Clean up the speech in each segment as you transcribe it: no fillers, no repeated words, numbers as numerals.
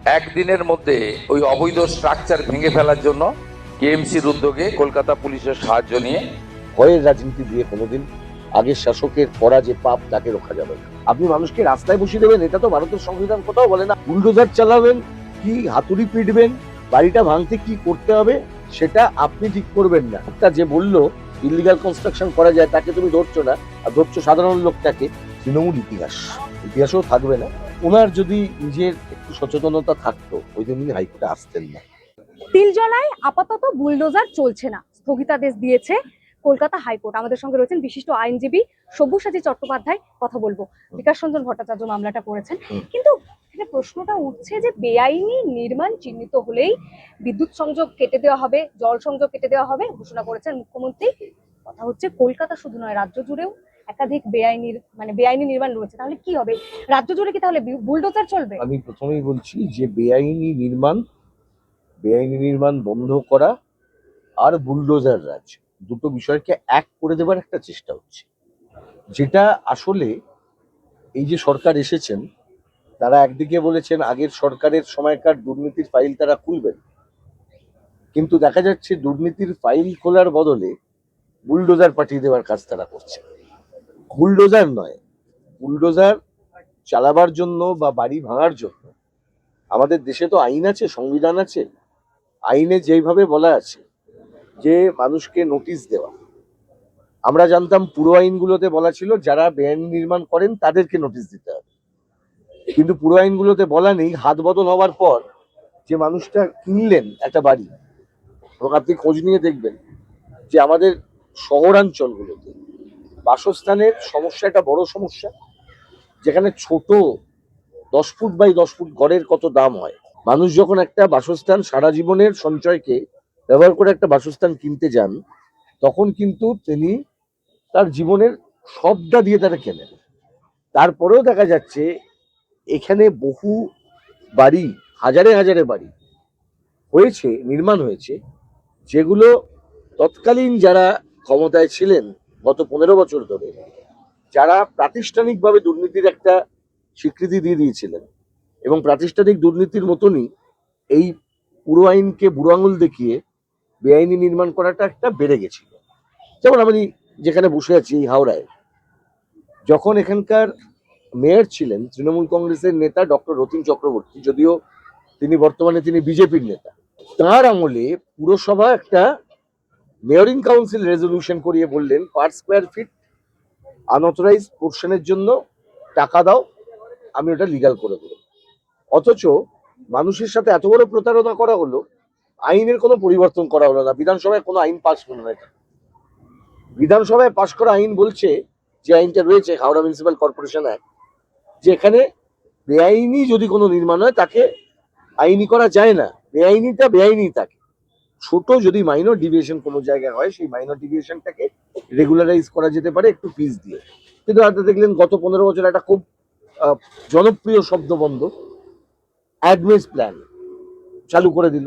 একদিনের মধ্যে ওই অবৈধ স্ট্রাকচার ভেঙে ফেলার জন্য কেএমসির উদ্যোগে কলকাতা পুলিশের সাহায্য নিয়ে ভয়ের রাজনীতি দিয়ে কোনোদিন আগের শাসকের করা যে পাপ তাকে রক্ষা যাবে না। আপনি মানুষকে রাস্তায় বসিয়ে দেবেন, এটা তো ভারতের সংবিধান কোথাও বলে না। বুলডোজার চালাবেন কি হাতুড়ি পিটবেন, বাড়িটা ভাঙতে কি করতে হবে সেটা আপনি ঠিক করবেন না। একটা যে বললো ইলিগাল কনস্ট্রাকশন করা যায় তাকে তুমি ধরছো না, আর ধরছো সাধারণ লোকটাকে। তৃণমূল ইতিহাসও থাকবে না। ওনার যদি নিজের একটু সচেতনতা থাকতো ওই দিন উনি হাইকোর্টে আসতেন না। তিলজলায় আপাতত বুলডোজার চলছে না, স্থগিতাদেশ দিয়েছে কলকাতা হাইকোর্ট। আমাদের সঙ্গে রয়েছেন বিশিষ্ট আইনজীবী সব্যসাচী চট্টোপাধ্যায়, কথা বলবো। বিকাশ রঞ্জন ভট্টাচার্য মামলাটা করেছেন, কিন্তু এখানে প্রশ্নটা উঠছে যে বেআইনি নির্মাণ চিহ্নিত হলেই বিদ্যুৎ সংযোগ কেটে দেওয়া হবে, জল সংযোগ কেটে দেওয়া হবে ঘোষণা করেছেন মুখ্যমন্ত্রী। কথা হচ্ছে কলকাতা শুধু নয়, রাজ্য জুড়েও একাধিক বেআইনি নির্মাণ রয়েছে। তাহলে কি হবে রাজ্য জুড়ে? কি তাহলে বুলডোজার চলবে? আমি প্রথমেই বলছি যে বেআইনি নির্মাণ বন্ধ করা আর বুলডোজার রাজ দুটো বিষয়কে এক করে দেবার একটা চেষ্টা হচ্ছে, যেটা আসলে এই যে সরকার এসেছেন তারা একদিকে বলেছেন আগের সরকারের সময়কার দুর্নীতির ফাইল তারা খুলবেন, কিন্তু দেখা যাচ্ছে দুর্নীতির ফাইল খোলার বদলে বুলডোজার পাঠিয়ে দেওয়ার কাজ তারা করছে। বুলডোজার নয়, বুলডোজার চালাবার জন্য বা বাড়ি ভাঙার জন্য আমাদের দেশে তো আইন আছে, সংবিধান আছে। আইনে যেইভাবে বলা আছে যে মানুষকে নোটিশ দেওয়া, আমরা জানতাম পুরো আইনগুলোতে বলা ছিল যারা বেআইনি নির্মাণ করেন তাদেরকে নোটিশ দিতে হবে, কিন্তু পুরো আইনগুলোতে বলা নেই হাত বদল হওয়ার পর যে মানুষটা কিনলেন একটা বাড়ি, এবং আপনি খোঁজ নিয়ে দেখবেন যে আমাদের শহরাঞ্চলগুলোতে বাসস্থানের সমস্যা একটা বড় সমস্যা, যেখানে ছোট 10 ফুট বাই 10 ফুট ঘরের কত দাম হয়। মানুষ যখন একটা বাসস্থান সারা জীবনের সঞ্চয়কে ব্যবহার করে একটা বাসস্থান কিনতে যান, তখন কিন্তু তিনি তার জীবনের সবটা দিয়ে তারা কেনেন। তারপরেও দেখা যাচ্ছে এখানে বহু বাড়ি, হাজারে হাজারে বাড়ি হয়েছে, নির্মাণ হয়েছে, যেগুলো তৎকালীন যারা ক্ষমতায় ছিলেন গত 15 বছর ধরে, যারা প্রাতিষ্ঠানিকভাবে দুর্নীতির একটা স্বীকৃতি দিয়ে দিয়েছিলেন, এবং প্রাতিষ্ঠানিক দুর্নীতির মতনই এই পুরো আইনকে বুড়ো আঙুল দেখিয়ে বেআইনি নির্মাণ করাটা একটা বেড়ে গেছিল। যেমন আমি যেখানে বসে আছি এই হাওড়ায়, যখন এখানকার মেয়র ছিলেন তৃণমূল কংগ্রেসের নেতা ডক্টর রতিন চক্রবর্তী, যদিও বর্তমানে তিনি বিজেপির নেতা, তার আমলে পুরসভা একটা মেয়রিং কাউন্সিল রেজলিউশন করিয়ে বললেন পার স্কোয়ার ফিট আনঅথরাইজ পোর্শনের জন্য টাকা দাও, আমি ওটা লিগাল করে দেবো। অথচ মানুষের সাথে এত বড় প্রতারণা করা হলো, আইনের কোনো পরিবর্তন করা হলো না, বিধানসভায় কোনো আইন পাস হলো না। বিধানসভায় পাশ করা আইন বলছে, যে আইনটা রয়েছে হাওড়া মিউনিসিপাল কর্পোরেশন অ্যাক্ট, যে এখানে বেআইনি যদি কোনো নির্মাণ হয় তাকে আইনি করা যায় না, বেআইনিটা বেআইনি থাকে। ছোট যদি মাইনর ডিভিয়েশন কোনো জায়গায় হয়, সেই মাইনর ডিভিয়েশনটাকে রেগুলারাইজ করা যেতে পারে একটু ফিস দিয়ে। কিন্তু আপনি দেখলেন গত 15 বছর একটা খুব জনপ্রিয় শব্দবন্ধ অ্যাডমেস প্ল্যান চালু করে দিল।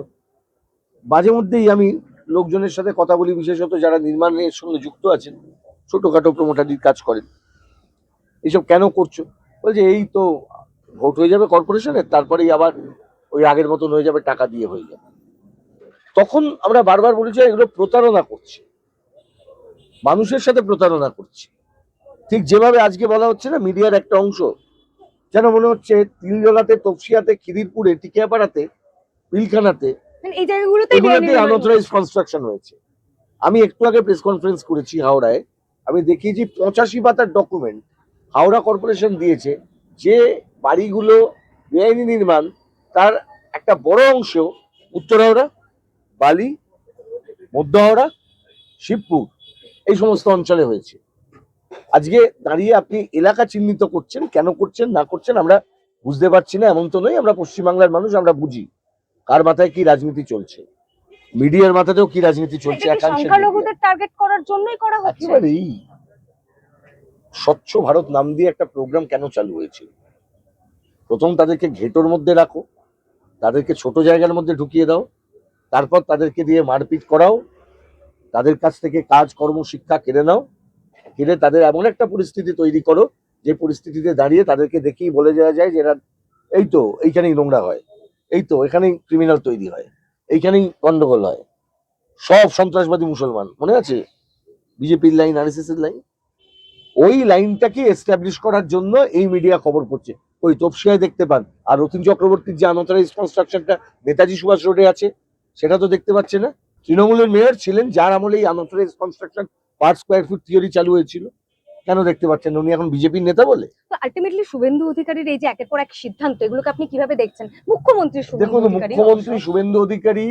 মাঝে মধ্যেই আমি লোকজনের সাথে কথা বলি, বিশেষত যারা নির্মাণের সঙ্গে যুক্ত আছেন, ছোটখাটো প্রমোটারির কাজ করেন, এইসব কেন করছো? বলছে এই তো ভোট হয়ে যাবে কর্পোরেশনের, তারপরেই আবার ওই আগের মতন হয়ে যাবে, টাকা দিয়ে হয়ে যাবে। তখন আমরা বারবার বলেছি এগুলো প্রতারণা করছে, মানুষের সাথে প্রতারণা করছে। ঠিক যেভাবে আজকে বলা হচ্ছে না, মিডিয়ার একটা অংশ যেন মনে হচ্ছে তিলজলাতে, তপসিয়াতে, খিদিরপুরে, টিকিয়াপাড়াতে, পিলখানাতে এই জায়গাগুলোতে এগুলোতে আনঅথরাইজড কনস্ট্রাকশন হয়েছে। আমি একটু আগে প্রেস কনফারেন্স করেছি হাওড়ায়, আমি দেখিয়েছি 85 পাতার ডকুমেন্ট হাওড়া কর্পোরেশন দিয়েছে, যে বাড়িগুলো বেআইনি নির্মাণ তার একটা বড় অংশ উত্তর হাওড়া, বালি, মধ্য হাওড়া, শিবপুর, এই সমস্ত অঞ্চলে হয়েছে। আজকে দাঁড়িয়ে আপনি এলাকা চিহ্নিত করছেন, কেন করছেন না করছেন আমরা বুঝতে পারছি না। এমন তো নয়, আমরা পশ্চিমবাংলার মানুষ, আমরা বুঝি কার মাথায় কি রাজনীতি চলছে, মিডিয়ার মাথাতেও কি রাজনীতি চলছে। সংখ্যালঘুদের টার্গেট করার জন্যই করা হচ্ছে। একেবারেই। স্বচ্ছ ভারত নাম দিয়ে একটা প্রোগ্রাম কেন চালু হয়েছিল? প্রথম তাদেরকে ঘেটোর মধ্যে রাখো, তাদেরকে ছোট জায়গার মধ্যে ঢুকিয়ে দাও, তারপর তাদেরকে দিয়ে মারপিট করাও, তাদের কাছ থেকে কাজ কর্ম শিক্ষা কেড়ে নাও, কেড়ে তাদের এমন একটা পরিস্থিতি তৈরি করো যে পরিস্থিতিতে দাঁড়িয়ে তাদেরকে দেখেই বলে যাওয়া যায় যে এরা এই তো এইখানেই নোংরা হয়, এই তো এখানেই ক্রিমিনাল তৈরি হয়, এইখানেই গন্ডগোল হয়, সব সন্ত্রাসবাদী মুসলমান, মনে আছে বিজেপির লাইন, আরএসএস এর লাইন, ওই লাইনটাকে এস্টাবলিশ করার জন্য এই মিডিয়া খবর করছে। ওই তপসিয়ায় দেখতে পান, আর রতিন চক্রবর্তীর যে আনঅথরাইজ কনস্ট্রাকশনটা নেতাজি সুভাষ রোডে আছে সেটা তো দেখতে পাচ্ছে না। তৃণমূলের মেয়র ছিলেন যার আমলে এই unauthorised construction per square foot theory চালু হয়েছিল, কেন দেখতে পাচ্ছেন না? উনি এখন বিজেপির নেতা বলে। তো আলটিমেটলি শুভেন্দু অধিকারীর এই যে একের পর এক সিদ্ধান্ত, এগুলোকে আপনি কিভাবে দেখছেন? মুখ্যমন্ত্রী শুভেন্দু দেখুন, অধিকারী মুখ্যমন্ত্রী শুভেন্দু অধিকারী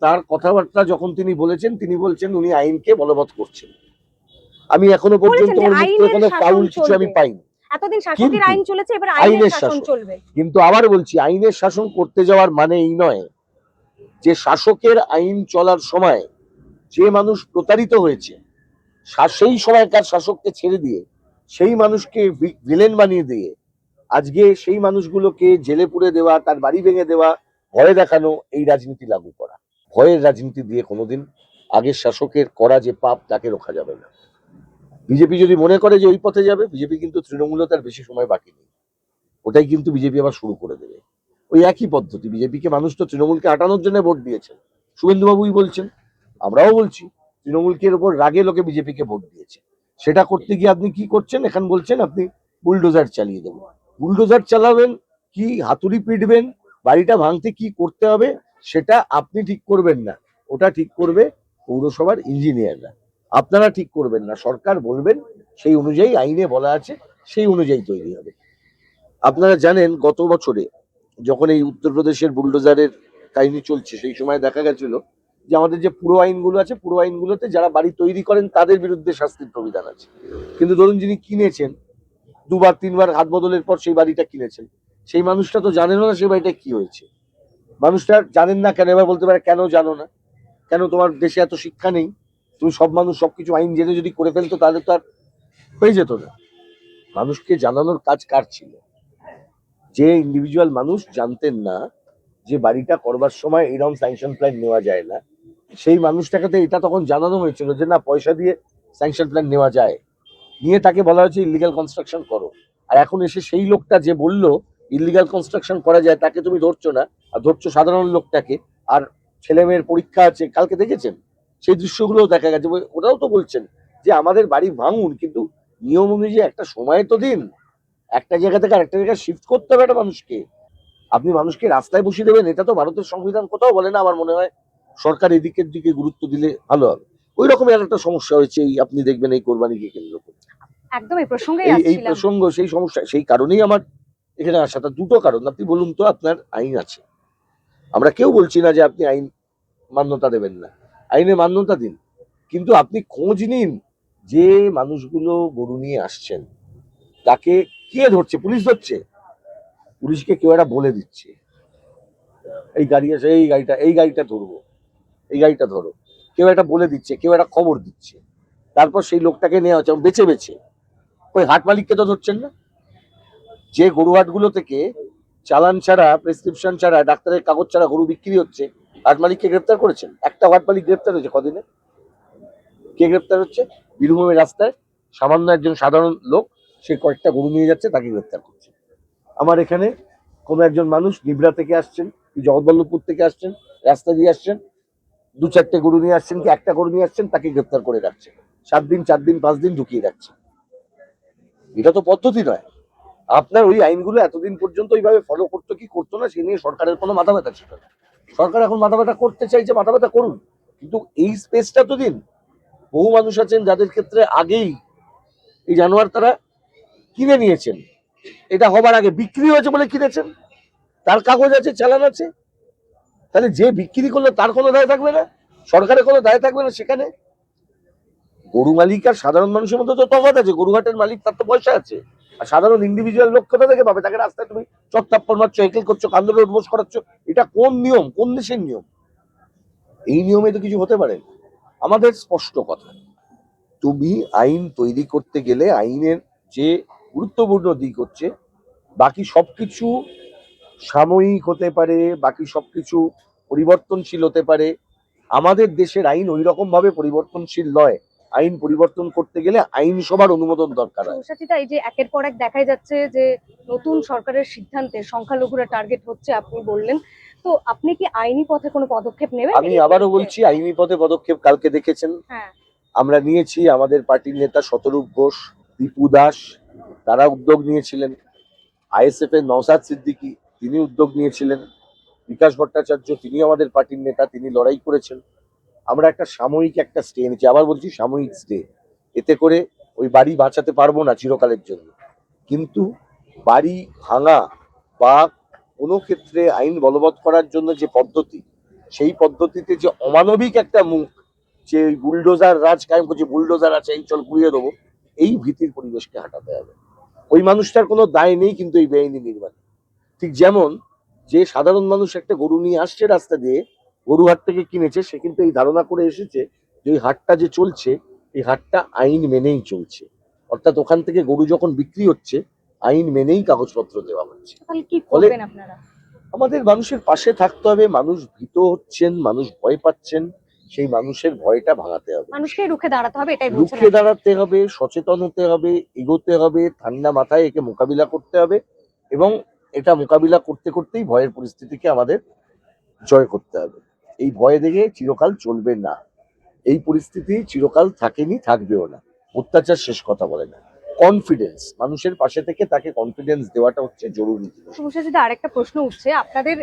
তার কথাবার্তা যখন তিনি বলেছেন উনি আইনকে বলবৎ করছেন। আমি এখনো পর্যন্ত বলেছেন যে ওর মুখ থেকে আইনের কোনো শাসন ফাউল কিছু আমি চলবে। পাইনি। এতদিন শাসকের কিন্তু আইন চলেছে, এবার আইনের আইনের শাসন শাসন। চলবে। কিন্তু আবার বলছি, আইনের শাসন করতে যাওয়ার মানে এই নয় যে শাসকের আইন চলার সময় যে মানুষ প্রতারিত হয়েছে সেই সময়কার শাসককে ছেড়ে দিয়ে সেই মানুষকে ভিলেন বানিয়ে দিয়ে আজকে সেই মানুষগুলোকে জেলে পুরে দেওয়া, তার বাড়ি ভেঙে দেওয়া, ভয় দেখানো, এই রাজনীতি লাগু করা। ভয়ের রাজনীতি দিয়ে কোনোদিন আগের শাসকের করা যে পাপ তাকে রোখা যাবে না। বিজেপি যদি মনে করে যে ওই পথে যাবে, বিজেপি কিন্তু তৃণমূলে তার বেশি সময় বাকি নেই, ওটাই কিন্তু বিজেপি আবার শুরু করে দেবে। ওই একই পদ্ধতি, বিজেপিকে মানুষ তো তৃণমূলকে হাঁটানোর জন্য ভোট দিয়েছেন, শুভেন্দুবাবুই বলছেন, আমরাও বলছি, তৃণমূলকে ওপর রাগে লোকে বিজেপিকে ভোট দিয়েছে। সেটা করতে গিয়ে আপনি কি করছেন? এখন বলছেন আপনি বুলডোজার চালিয়ে দেবো। বুলডোজার চালাবেন কি, হাতুড়ি পিটবেন, বাড়িটা ভাঙতে কি করতে হবে সেটা আপনি ঠিক করবেন না, ওটা ঠিক করবে পৌরসভার ইঞ্জিনিয়াররা। আপনারা ঠিক করবেন না, সরকার বলবেন, সেই অনুযায়ী আইনে বলা আছে, সেই অনুযায়ী তৈরি হবে। আপনারা জানেন গত বছরে যখন এই উত্তরপ্রদেশের বুলডোজারের কাহিনী চলছে, সেই সময় দেখা গেছিল যে আমাদের যে পুরো আইনগুলো আছে, পুরো আইনগুলোতে যারা বাড়ি তৈরি করেন তাদের বিরুদ্ধে শাস্তির প্রবিধান আছে। কিন্তু ধরুন যিনি কিনেছেন, দুবার তিনবার হাত বদলের পর সেই বাড়িটা কিনেছেন, সেই মানুষটা তো জানেন না সেই বাড়িটা কি হয়েছে। মানুষটা জানেন না কেন? এবার বলতে পারে কেন জানো না? কেন তোমার দেশে এত শিক্ষা নেই? তুমি সব মানুষ সবকিছু আইন জেনে যদি করে ফেলতো তাহলে তো আর হয়ে যেত না। মানুষকে জানানোর কাজ কার ছিল? যে ইন্ডিভিজুয়াল মানুষ জানতেন না যে বাড়িটা করবার সময় এরকম স্যাংশন প্ল্যান নেওয়া যায় না, সেই মানুষটাকে তো এটা তখন জানানো হয়েছিল যে না, পয়সা দিয়ে স্যাংশন প্ল্যান নেওয়া যায়, নিয়ে তাকে বলা হয়েছে ইলিগাল কনস্ট্রাকশন করো। আর এখন এসে সেই লোকটা যে বললো ইলিগাল কনস্ট্রাকশন করা যায় তাকে তুমি ধরছো না, আর ধরছো সাধারণ লোকটাকে। আর ছেলে মেয়ের পরীক্ষা আছে, কালকে দেখেছেন সেই দৃশ্যগুলো দেখা গেছে। ওরাও তো বলছেন যে আমাদের বাড়ি ভাঙুন, কিন্তু নিয়ম অনুযায়ী একটা সময় তো দিন, একটা জায়গা থেকে আরেকটা জায়গায় শিফট করতে হবে একটা মানুষকে। আপনি মানুষকে রাস্তায় বসিয়ে দেবেন, এটা তো ভারতের সংবিধান কোথাও বলে না। আমার মনে হয় সরকার এদিকের দিকে গুরুত্ব দিলে ভালো হবে। ওই রকমের একটা সমস্যা হয়েছে এই, আপনি দেখবেন এই কোরবানিকে কেন্দ্র করে। একদম এই প্রসঙ্গেই এই আসছিলাম। প্রসঙ্গ, সেই সমস্যা, সেই কারণেই আমার এখানে আসাটা। দুটো কারণ, আপনি বলুন তো, আপনার আইন আছে, আমরা কেউ বলছি না যে আপনি আইন মান্যতা দেবেন না, আইনে মান্যতা দিন, কিন্তু আপনি খোঁজ নিন যে মানুষগুলো গরু নিয়ে আসছেন তাকে কে ধরছে? পুলিশ ধরছে? পুলিশকে কেউ একটা বলে দিচ্ছে এই গাড়ি আছে, এই গাড়িটা ধরবো, এই গাড়িটা ধরো, কেউ একটা বলে দিচ্ছে, কেউ একটা খবর দিচ্ছে, তারপর সেই লোকটাকে নেওয়া হচ্ছে বেছে বেছে। ওই হাট মালিককে তো ধরছেন না। যে গরু হাটগুলো থেকে চালান ছাড়া, প্রেসক্রিপশন ছাড়া, ডাক্তারের কাগজ ছাড়া গরু বিক্রি হচ্ছে, হাট মালিককে গ্রেপ্তার করেছেন? একটা হাট মালিক গ্রেপ্তার হয়েছে কদিনে? কে গ্রেপ্তার হচ্ছে? বীরভূমের রাস্তায় সামান্য একজন সাধারণ লোক, সে কয়েকটা গরু নিয়ে যাচ্ছে, তাকে গ্রেপ্তার করছে। আমার এখানে কোনো একজন মানুষ নিবরা থেকে আসছেন, জগৎবল্লভপুর থেকে আসছেন, রাস্তা দিয়ে আসছেন, দু চারটে গরু নিয়ে আসছেন কি একটা গরু নিয়ে আসছেন, তাকে গ্রেপ্তার করে রাখছে, 7 দিন 4 দিন 5 দিন ঢুকিয়ে রাখছে। এটা তো পদ্ধতি নয়। আপনার ওই আইনগুলো এতদিন পর্যন্ত ওইভাবে ফলো করতো কি করতো না সে নিয়ে সরকারের কোনো মাথা ব্যথা ছিল না। সরকার এখন মাথা ব্যথা করতে চাইছে, মাথা ব্যথা করুন, কিন্তু এই স্পেসটা তো দিন। বহু মানুষ আছেন যাদের ক্ষেত্রে আগেই এই জানোয়ার তারা কিনে নিয়েছেন, এটা হবার আগে বিক্রি হয়েছে বলে কিনেছেন, তার কাগজ আছে, চালান আছে, তাহলে যে বিক্রি করলো তার কোনো দায় থাকবে না, সরকারের কোনো দায় থাকবে না সেখানে। গরু মালিক আর সাধারণ মানুষের মধ্যে তো তফাৎ আছে। গরুহাটের মালিক, তার তো পয়সা আছে, আর সাধারণ ইন্ডিভিজুয়াল লোক কোথা থেকে পাবে? তাকে রাস্তায় তুমি চত্তাপ্পর মারছো, হেকেল করছো, কান্দরে উদ্বোস করাচ্ছ, এটা কোন নিয়ম? কোন দেশের নিয়ম? এই নিয়মে তো কিছু হতে পারে না। আমাদের স্পষ্ট কথা, তুমি আইন তৈরি করতে গেলে আইনের যে গুরুত্বপূর্ণ দিক হচ্ছে, বাকি সবকিছু সাময়িক হতে পারে, বাকি সবকিছু পরিবর্তনশীল হতে পারে। আমাদের দেশের আইন ওই রকম ভাবে পরিবর্তনশীল নয়। আইন পরিবর্তন করতে গেলে আইনসভার অনুমোদন দরকার হয়। সব্যসাচীদা, এই যে একের পর এক দেখাই যাচ্ছে যে নতুন সরকারের সিদ্ধান্তে সংখ্যালঘুরা টার্গেট হচ্ছে, আপনি বললেন, তো আপনি কি আইনি পথে কোনো পদক্ষেপ নেবেন? আমি আবারও বলছি, আইনি পথে পদক্ষেপ কালকে দেখেছেন হ্যাঁ, আমরা নিয়েছি। আমাদের পার্টির নেতা শতরূপ ঘোষ, দীপু দাস তারা উদ্যোগ নিয়েছিলেন। আইএসএফ এর নওশাদ সিদ্দিকী তিনি উদ্যোগ নিয়েছিলেন। বিকাশ ভট্টাচার্য তিনি আমাদের পার্টির নেতা, তিনি লড়াই করেছেন। আমরা একটা সাময়িক একটা স্টে এনেছি, আবার বলছি সাময়িক স্টে। এতে করে ওই বাড়ি বাঁচাতে পারবো না চিরকালের জন্য, কিন্তু বাড়ি ভাঙা বা কোনো ক্ষেত্রে আইন বলবৎ করার জন্য যে পদ্ধতি, সেই পদ্ধতিতে যে অমানবিক একটা মুখ, যে বুলডোজার রাজ কায়েম করছে, বুলডোজার আছে এই চল ঘুরিয়ে দেবো, এই ভীতির পরিবেশকে হাঁটাতে হবে। ওই মানুষটার কোনো দায় নেই কিন্তু এই বেআইনি নির্মাণ। ঠিক যেমন যে সাধারণ মানুষ একটা গরু নিয়ে আসছে রাস্তা দিয়ে, গরু হাট থেকে কিনেছে, সে কিন্তু এই ধারণা করে এসেছে যে ওই হাটটা যে চলছে, এই হাটটা আইন মেনেই চলছে। অর্থাৎ ওখান থেকে গরু যখন বিক্রি হচ্ছে, আইন মেনেই কাগজপত্র দেওয়া হচ্ছে। তাহলে কি করবেন আপনারা? আমাদের মানুষের পাশে থাকতে হবে। মানুষ ভীত হচ্ছেন, মানুষ ভয় পাচ্ছেন, সেই মানুষের ভয়টা ভাঙাতে হবে, মানুষকে রুখে দাঁড়াতে হবে, এটাই বলছেন রুখে আপনি? দাঁড়াতে হবে, সচেতন হতে হবে, এগোতে হবে, ঠান্ডা মাথায় একে মোকাবিলা করতে হবে, এবং এটা মোকাবিলা করতে করতেই ভয়ের পরিস্থিতিকে আমাদের জয় করতে হবে। এই ভয় দেখে চিরকাল চলবে না, এই পরিস্থিতি চিরকাল থাকেনি, থাকবেও না। অত্যাচার শেষ কথা বলে না। কনফিডেন্স, মানুষের পাশে থেকে তাকে কনফিডেন্স দেওয়াটা হচ্ছে জরুরি জিনিস। শুভসাচীদা, আরেকটা প্রশ্ন উঠছে, আপনাদের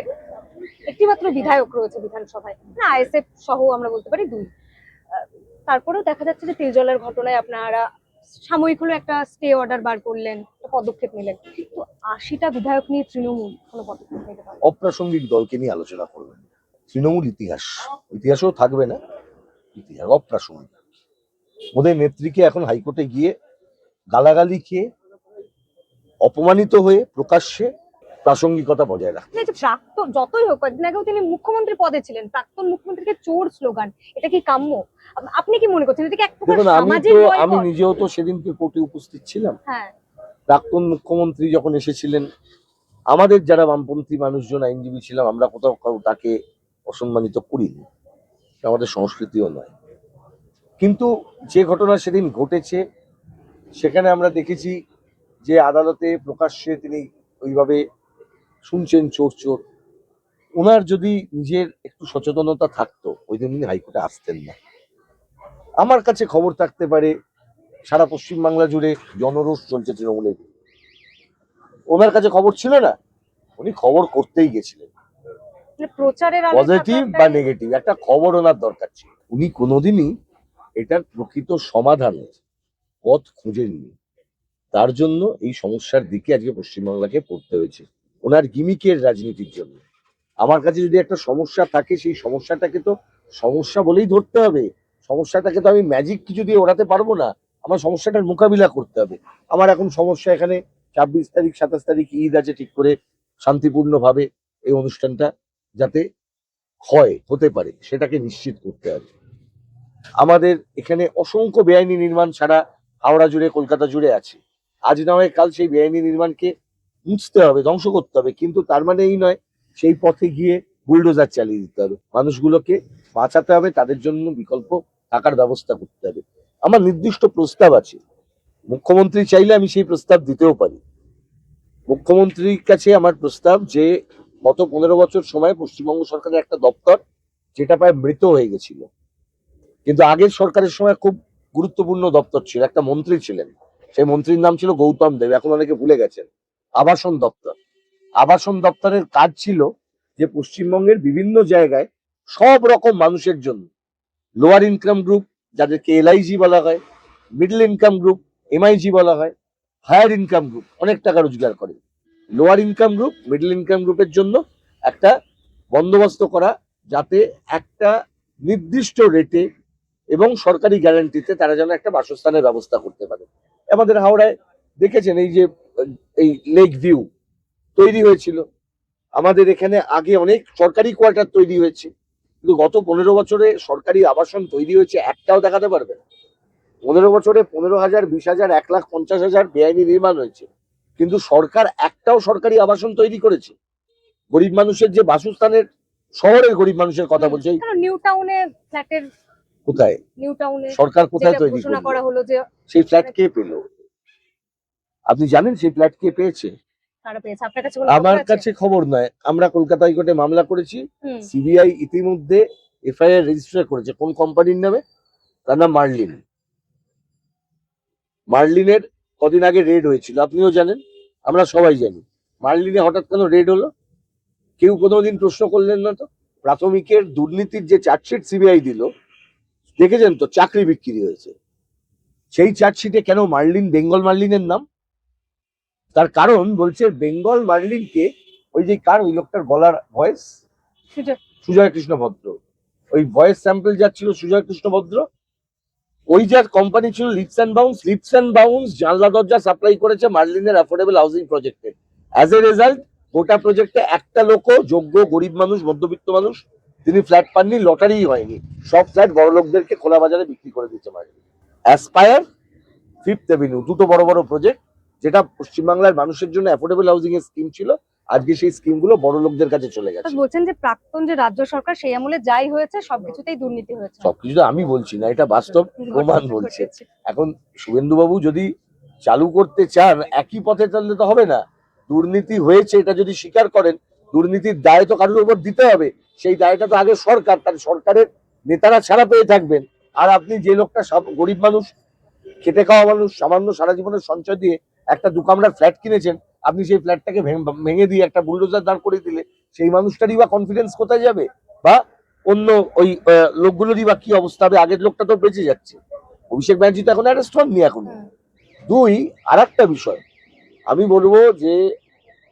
একটি মাত্র বিধায়ক রয়েছে বিধানসভায়, না আইএসএফ সহ আমরা বলতে পারি দুই, তারপরেও দেখা যাচ্ছে যে তিলজলার ঘটনায় আপনারা সাময়িক হলো একটা স্টে অর্ডার বার করলেন, একটা পদক্ষেপ নিলেন, তো 80টা বিধায়ক নিয়ে তৃণমূল কোনো পদক্ষেপ নিতে পারে? অপ্রাসঙ্গিক দলকে নিয়ে আলোচনা করবেন। তৃণমূল ইতিহাস, ইতিহাসও থাকবে না, ইতিহাস অপ্রাসঙ্গিক। ওদের নেত্রীকে এখন হাইকোর্টে গিয়ে গালাগালি খেয়ে, অপমানিত হয়ে প্রকাশ্যে প্রাসঙ্গিকতা বজায় রাখে। এই যে প্রাক্তন যতই হোক, কয়েকদিন আগেও তিনি মুখ্যমন্ত্রী পদে ছিলেন, প্রাক্তন মুখ্যমন্ত্রীকে চোর স্লোগান, এটা কি কাম্য? আপনি কি মনে করছেন এটা কি এক প্রকার দেখুন, সামাজিক আমি বয়কট? নিজেও তো সেদিনকে কোর্টে উপস্থিত ছিলাম। হ্যাঁ, প্রাক্তন মুখ্যমন্ত্রী যখন এসেছিলেন, আমাদের যারা বামপন্থী মানুষজন আইনজীবী ছিলাম, আমরা কোথাও তাকে অসম্মানিত করিনি, এটা আমাদের সংস্কৃতিও নয়। কিন্তু যে ঘটনা সেদিন ঘটেছে, সেখানে আমরা দেখেছি যে আদালতে প্রকাশ্যে তিনি ওইভাবে শুনছেন চোর চোর। ওনার যদি নিজের একটু সচেতনতা থাকতো, ওই দিন উনি হাইকোর্টে আসতেন না। আমার কাছে খবর থাকতে পারে সারা পশ্চিমবাংলা জুড়ে জনরোষ চলছে তৃণমূলের। ওনার কাছে খবর ছিল না, উনি খবর করতেই গেছিলেন। মানে প্রচারের আলোয় পজিটিভ বা থাকাটাই- নেগেটিভ একটা খবর ওনার দরকার ছিল। উনি কোনোদিনই এটার প্রকৃত সমাধানের পথ খুঁজেননি। তার জন্য এই সমস্যার দিকে আজকে পশ্চিমবাংলাকে পড়তে হয়েছে, ওনার গিমিকের রাজনীতির জন্য। আমার কাছে যদি একটা সমস্যা থাকে, সেই সমস্যাটাকে তো সমস্যা বলেই ধরতে হবে। সমস্যাটাকে তো আমি ম্যাজিক কিছু দিয়ে ওড়াতে পারবো না, আমার সমস্যাটার মোকাবিলা করতে হবে। আমার এখন সমস্যা এখানে 26 তারিখ 27 তারিখ ঈদ আছে, ঠিক করে শান্তিপূর্ণভাবে এই অনুষ্ঠানটা যাতে হতে পারে সেটাকে নিশ্চিত করতে হবে। আমাদের এখানে অসংখ্য বেআইনি নির্মাণ সারা হাওড়া জুড়ে, কলকাতা জুড়ে আছে। আজ না হয় কাল সেই বেআইনি নির্মাণকে মুছতে হবে, ধ্বংস করতে হবে, কিন্তু তার মানে এই নয় সেই পথে গিয়ে বুলডোজার চালিয়ে দিতে হবে। মানুষগুলোকে বাঁচাতে হবে, তাদের জন্য বিকল্প থাকার ব্যবস্থা করতে হবে। আমার নির্দিষ্ট প্রস্তাব আছে, মুখ্যমন্ত্রী চাইলে আমি সেই প্রস্তাব দিতেও পারি। মুখ্যমন্ত্রীর কাছে আমার প্রস্তাব যে গত 15 বছর সময় পশ্চিমবঙ্গ সরকারের একটা দপ্তর, যেটা প্রায় মৃত হয়ে গেছিল, কিন্তু আগের সরকারের সময় খুব গুরুত্বপূর্ণ দপ্তর ছিল, একটা মন্ত্রী ছিলেন, সেই মন্ত্রীর নাম ছিল গৌতম দেব, এখন অনেকে ভুলে গেছেন। আবাসন দপ্তর। আবাসন দপ্তরের কাজ ছিল যে পশ্চিমবঙ্গের বিভিন্ন জায়গায় সব রকম মানুষের জন্য, লোয়ার ইনকাম গ্রুপ যাদেরকে এলআইজি বলা হয়, মিডল ইনকাম গ্রুপ এমআইজি বলা হয়, হায়ার ইনকাম গ্রুপ অনেক টাকা রোজগার করে, lower income group middle income গ্রুপের জন্য একটা বন্দোবস্ত করা, যাতে একটা নির্দিষ্ট রেটে এবং সরকারি গ্যারান্টিতে তারা যেন একটা বাসস্থানের ব্যবস্থা করতে পারে। আমাদের হাওড়ায় দেখেছেন এই যে এই লেক ভিউ তৈরি হয়েছিল, আমাদের এখানে আগে অনেক সরকারি কোয়ার্টার তৈরি হয়েছে, কিন্তু গত 15 বছরে সরকারি আবাসন তৈরি হয়েছে একটাও দেখাতে পারবে না। 15 বছরে 15,000, 20,000, 1,50,000 বেআইনি নির্মাণ হয়েছে, কিন্তু সরকার একটাও সরকারি আবাসন তৈরি করেছে গরিব মানুষের যে বাসস্থানের, শহরের গরিব মানুষের কথা বলছে, নিউ টাউনে ফ্ল্যাটের কোথায়? নিউ টাউনে সরকার কোথায় যেটা তৈরি ঘোষণা করলো? করা হলো যে সেই ফ্ল্যাট কে পেল? আপনি জানেন সেই ফ্ল্যাট কে পেয়েছে? তারা পেয়েছে, আপনার কাছে কোনো আমার খবর আছে? কাছে খবর নয়। আমরা কলকাতা হাইকোর্টে মামলা করেছি। হুম, সিবিআই ইতিমধ্যে এফআইআর রেজিস্টার করেছে। কোন কোম্পানির নামে? তার নাম মার্লিন। মার্লিনের কদিন আগে রেড হয়েছিল, আপনিও জানেন, আমরা সবাই জানি। মার্লিনে হঠাৎ কেন রেড হলো? কেউ কোনোদিন প্রশ্ন করলেন না তো? প্রাথমিকের দুর্নীতির যে চার্জশিট সিবিআই দিল, দেখেছেন তো, চাকরি বিক্রি হয়েছে। সেই চার্জশিটে কেন মার্লিন, বেঙ্গল মার্লিনের নাম? তার কারণ বলছে বেঙ্গল মার্লিনকে, ওই যে কার, ওই লোকটার গলার ভয়েস, সুযোগ সুজয় কৃষ্ণ ভদ্র, ওই ভয়েস স্যাম্পল যাচ্ছিল সুজয় কৃষ্ণ ভদ্র, ওই যার কোম্পানি ছিল লিপস অ্যান্ড বাউন্স জানলা দরজা সাপ্লাই করেছে মার্লিনের অ্যাফোর্ডেবল হাউসিং প্রজেক্টে। অ্যাজ এ রেজাল্ট গোটা প্রজেক্টে একটা লোকও যোগ্য গরিব মানুষ, মধ্যবিত্ত মানুষ, তিনি ফ্ল্যাট পাননি, লটারিই হয়নি। সব ফ্ল্যাট বড় লোকদেরকে খোলা বাজারে বিক্রি করে দিচ্ছে মার্লিন। অ্যাসপায়ার, ফিফথ এভিনিউ, দুটো বড় বড় প্রজেক্ট, যেটা পশ্চিমবাংলার মানুষের জন্য অ্যাফোর্ডেবল হাউসিং এর স্কিম ছিল, আজকে সেই স্কিমগুলো বড় লোকদের কাছে চলে গেছে। বলছেন যে প্রাক্তন যে রাজ্য সরকার সেই আমলে যাই হয়েছে সবকিছুতেই দুর্নীতি হয়েছে। সবকিছু তো আমি বলছি না, এটা বাস্তব প্রমাণ বলছে। ঘটেছে। এখন শুভেন্দুবাবু যদি চালু করতে চান, একই পথে চললে তো হবে না। দুর্নীতি হয়েছে এটা যদি স্বীকার করেন, দুর্নীতির দায় তো কারোর উপর দিতে হবে। সেই দায়টা তো আগে সরকার, তার সরকারের নেতারা ছাড়া পেয়ে থাকবেন। আর আপনি যে লোকটা সব গরিব মানুষ, খেটে খাওয়া মানুষ, সামান্য সারা জীবনের সঞ্চয় দিয়ে একটা দু কামরার ফ্ল্যাট কিনেছেন, আপনি সেই ফ্ল্যাটটাকে ভেঙে দিয়ে একটা বুলডোজার দাঁড় করে দিলে সেই মানুষটারই বা কনফিডেন্স কোথায় যাবে? বা অন্য ওই লোকগুলোরই বা কি অবস্থা হবে? আগের লোকটা তো বেঁচে যাচ্ছে, অভিষেক ব্যানার্জি তো এখন অ্যারেস্ট হননি এখনো। দুই, আর একটা বিষয় আমি বলবো যে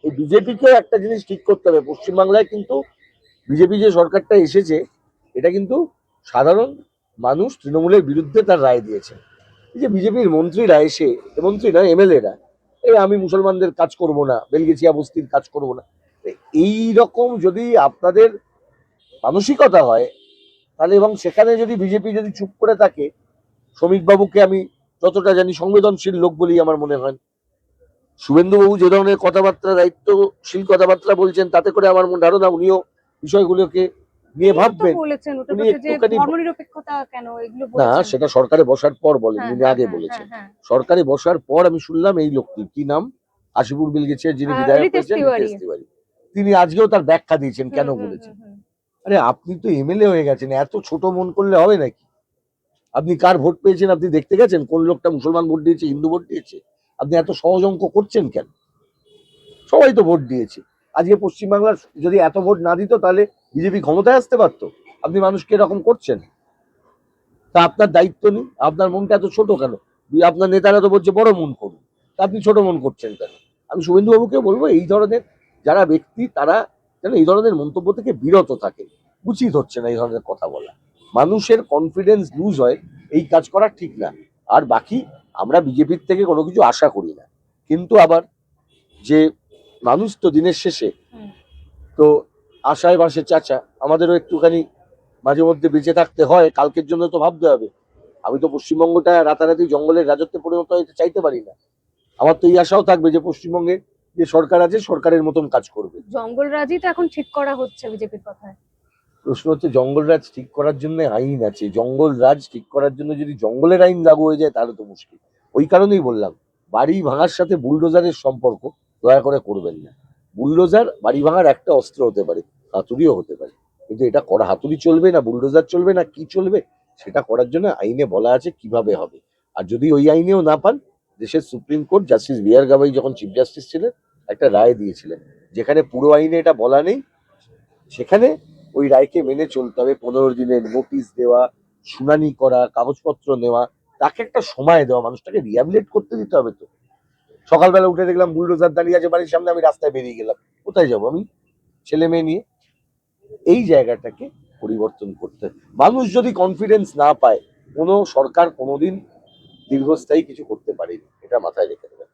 এই বিজেপিকে একটা জিনিস ঠিক করতে হবে। পশ্চিমবাংলায় কিন্তু বিজেপি যে সরকারটা এসেছে, এটা কিন্তু সাধারণ মানুষ তৃণমূলের বিরুদ্ধে তার রায় দিয়েছে। এই যে বিজেপির মন্ত্রীরা এসে, মন্ত্রী না এমএলএরা, এই আমি মুসলমানদের কাজ করব না, বেলগেছিয়া বস্তির কাজ করব না, এই রকম যদি আপনাদের মানসিকতা হয় তাহলে, এবং সেখানে যদি বিজেপি যদি চুপ করে থাকে, শ্রমিকবাবুকে আমি যতটা জানি সংবেদনশীল লোক বলি আমার মনে হয়, শুভেন্দুবাবু যে ধরনের কথাবার্তা, দায়িত্বশীল কথাবার্তা বলছেন, তাতে করে আমার ধারণা উনিও বিষয়গুলোকে নিয়ে ভাববেন। বলেছেন ওটা উনি যে একটুখানি, ধর্মনিরপেক্ষতা কেন এগুলো না বলেছেন। সেটা সরকারে বসার পর বলেন, হ্যাঁ, উনি হ্যাঁ, আগে হ্যাঁ, বলেছেন। হ্যাঁ, হ্যাঁ। সরকারে বসার পর আমি শুনলাম এই লোকটি, কি নাম, কাশীপুর বিলগেছিয়া যিনি বিধায়ক রিতেশ হয়েছেন, তিওয়ারি। রিতেশ তিওয়ারি, তিনি আজকেও তার ব্যাখ্যা দিয়েছেন কেন হুম, হুম, বলেছেন। হুম, হুম। আরে আপনি তো এমএলএ হয়ে গেছেন, এত ছোট মন করলে হবে নাকি? আপনি কার ভোট পেয়েছেন আপনি দেখতে গেছেন? কোন লোকটা মুসলমান ভোট দিয়েছে, হিন্দু ভোট দিয়েছে? আপনি এত সহজ অঙ্ক করছেন কেন? সবাই তো ভোট দিয়েছে। আজকে পশ্চিমবাংলার যদি এত ভোট না দিত তাহলে বিজেপি ক্ষমতায় আসতে পারতো? আপনি মানুষকে এরকম করছেন, তা আপনার দায়িত্ব নেই? আপনার মনটা এত ছোট কেন? আপনার নেতারা তো বলছে বড় মন করুন, তা আপনি ছোট মন করছেন কেন? আমি শুভেন্দুবাবুকে বলবো এই ধরনের যারা ব্যক্তি, তারা যেন এই ধরনের মন্তব্য থেকে বিরত থাকে। উচিত হচ্ছে না এই ধরনের কথা বলা। মানুষের কনফিডেন্স লুজ হয়, এই কাজ করা ঠিক না। আর বাকি আমরা বিজেপির থেকে কোনো কিছু আশা করি না, কিন্তু আবার যে মানুষ তো দিনের শেষে তো আশায় বাসে চাচা, আমাদেরও একটুখানি মাঝে মধ্যে বেঁচে থাকতে হয়, কালকের জন্য তো ভাবতে হবে। আমি তো পশ্চিমবঙ্গটা রাতারাতি জঙ্গলের রাজত্বে পরিণত হতে চাইতে পারি না। আমার তো এই আশাও থাকবে যে পশ্চিমবঙ্গে যে সরকার আছে সরকারের মতন কাজ করবে। জঙ্গলরাজই তো এখন ঠিক করা হচ্ছে বিজেপির কথায়। প্রশ্ন হচ্ছে জঙ্গলরাজ ঠিক করার জন্য আইন আছে, জঙ্গলরাজ ঠিক করার জন্য যদি জঙ্গলের আইন লাগু হয়ে যায় তাহলে তো মুশকিল। ওই কারণেই বললাম, বাড়ি ভাঙার সাথে বুলডোজারের সম্পর্ক দয়া করে করবেন না। বুলডোজার বাড়ি ভাঙার একটা অস্ত্র হতে পারে, হাতুড়িও হতে পারে, কিন্তু এটা করা, হাতুড়ি চলবে না, বুলডোজার চলবে না, কি চলবে সেটা করার জন্য আইনে বলা আছে কিভাবে হবে। আর যদি ওই আইনেও না পান, দেশের সুপ্রিম কোর্ট জাস্টিস বি আর গাভাই যখন চিফ জাস্টিস ছিলেন একটা রায় দিয়েছিলেন, যেখানে পুরো আইনে এটা বলা নেই, সেখানে ওই রায়কে মেনে চলতে হবে। 15 দিনের নোটিশ দেওয়া, শুনানি করা, কাগজপত্র নেওয়া, তাকে একটা সময় দেওয়া, মানুষটাকে রিহ্যাবিলিট করতে দিতে হবে। তো সকালবেলা উঠে দেখলাম বুলডোজার দাঁড়িয়ে আছে বাড়ির সামনে, আমি রাস্তায় বেরিয়ে গেলাম, কোথায় যাবো আমি ছেলে মেয়ে নিয়ে? এই জায়গাটাকে পরিবর্তন করতে হবে। মানুষ যদি কনফিডেন্স না পায়, কোনো সরকার কোনোদিন দীর্ঘস্থায়ী কিছু করতে পারেনি, এটা মাথায় রেখে দেবেন।